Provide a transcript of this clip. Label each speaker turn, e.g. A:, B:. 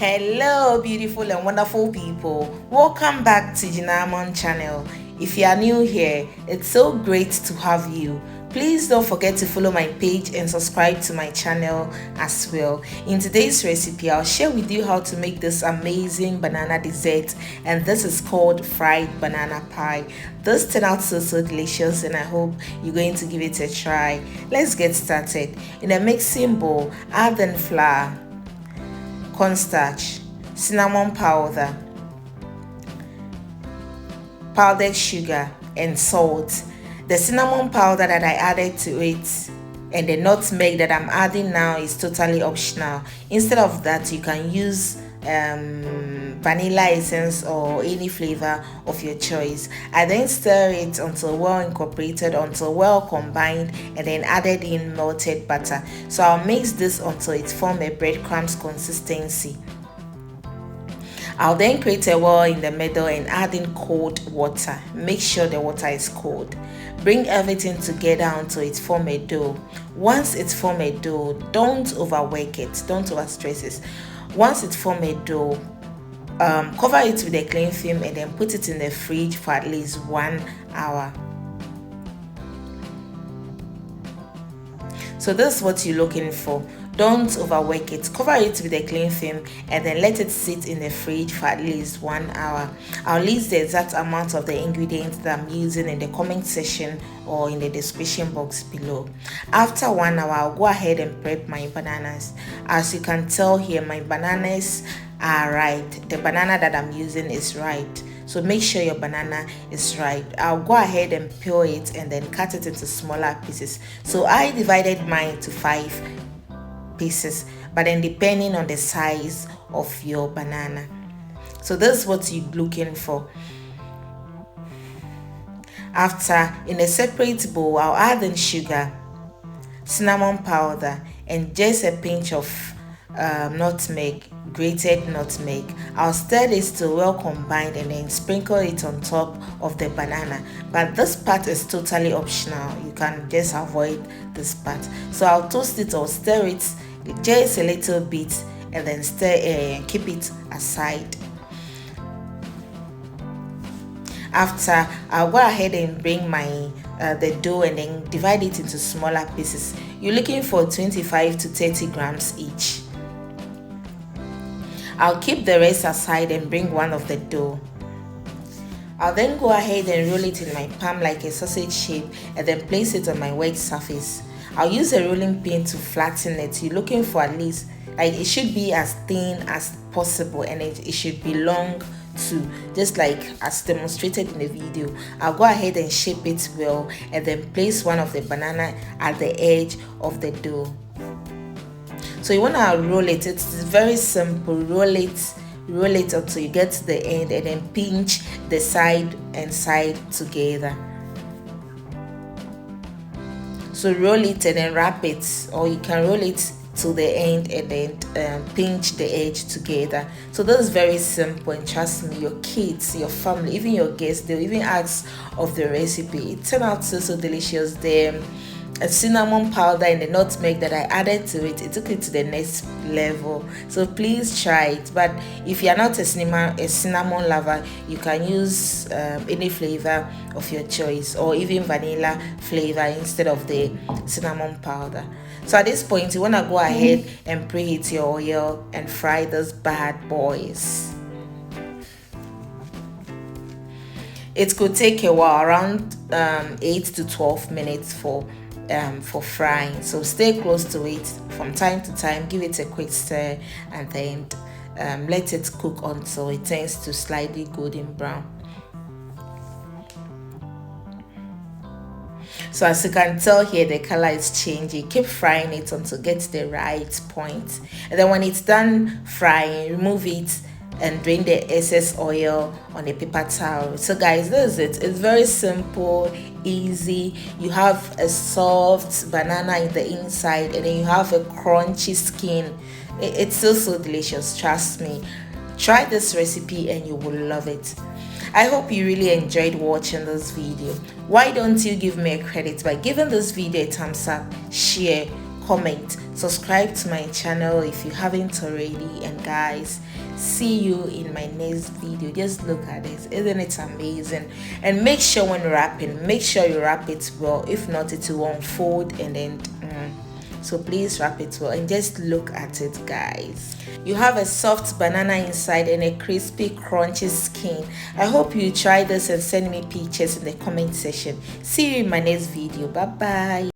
A: Hello beautiful and wonderful people, welcome back to Jinamon channel. If you are new here, it's so great to have you. Please don't forget to follow my page and subscribe to my channel as well. In today's recipe, I'll share with you how to make this amazing banana dessert, and this is called fried banana pie. This turned out so delicious, and I hope you're going to give it a try. Let's get started. In a mixing bowl, add in flour, cornstarch, cinnamon powder, powdered sugar, and salt. The cinnamon powder that I added to it and the nutmeg that I'm adding now is totally optional. Instead of that, you can use vanilla essence or any flavor of your choice. I then stir it until well incorporated, until well combined, and then added in melted butter. So I'll mix this until it forms a breadcrumbs consistency. I'll then create a well in the middle and add in cold water. Make sure the water is cold. Bring everything together until it forms a dough. Once it forms a dough, don't overwork it, don't overstress it. Once it forms a dough, cover it with a cling film and then put it in the fridge for at least 1 hour. So this is what you're looking for. Don't overwork it. Cover it with a cling film and then let it sit in the fridge for at least 1 hour. I'll list the exact amount of the ingredients that I'm using in the comment section or in the description box below. After 1 hour, I'll go ahead and prep my bananas. As you can tell here, my bananas are right. The banana that I'm using is right. So make sure your banana is right. I'll go ahead and peel it and then cut it into smaller pieces. So I divided mine to 5 pieces, but then depending on the size of your banana. So this is what you're looking for. After, in a separate bowl, I'll add in sugar, cinnamon powder, and just a pinch of nutmeg, grated nutmeg. I'll stir this till well combined and then sprinkle it on top of the banana, but this part is totally optional. You can just avoid this part. So I'll toast it or stir it just a little bit and then stir and keep it aside. After, I'll go ahead and bring my the dough and then divide it into smaller pieces. You're looking for 25 to 30 grams each. I'll keep the rest aside and bring one of the dough. I'll then go ahead and roll it in my palm like a sausage shape and then place it on my work surface. I'll use a rolling pin to flatten it. You're looking for at least, like, it should be as thin as possible and it should be long too, just like as demonstrated in the video. I'll go ahead and shape it well and then place one of the banana at the edge of the dough. So you want to roll it. It's very simple. Roll it until you get to the end and then pinch the side and side together. So roll it and then wrap it, or you can roll it to the end and then pinch the edge together. So this is very simple, and trust me, your kids, your family, even your guests, they'll even ask of the recipe. It turned out so delicious. The cinnamon powder and the nutmeg that I added to it, it took it to the next level. So please try it. But if you're not a cinnamon lover, you can use any flavor of your choice, or even vanilla flavor instead of the cinnamon powder. So at this point, you want to go ahead and preheat your oil and fry those bad boys. It could take a while, around 8 to 12 minutes for frying. So stay close to it from time to time. Give it a quick stir and then let it cook until it turns to slightly golden brown. So as you can tell here, the color is changing. Keep frying it until it gets the right point, and then when it's done frying, remove it and drain the excess oil on a paper towel. So guys, this is it. It's very simple, easy. You have a soft banana in the inside and then you have a crunchy skin. It's so delicious, trust me. Try this recipe and you will love it. I hope you really enjoyed watching this video. Why don't you give me a credit by giving this video a thumbs up, share, comment, subscribe to my channel if you haven't already, and guys, see you in my next video. Just look at this, isn't it amazing? And make sure when wrapping, make sure you wrap it well. If not, it will unfold and then so please wrap it well, and just look at it, guys. You have a soft banana inside and a crispy crunchy skin. I hope you try this and send me pictures in the comment section. See you in my next video. Bye bye.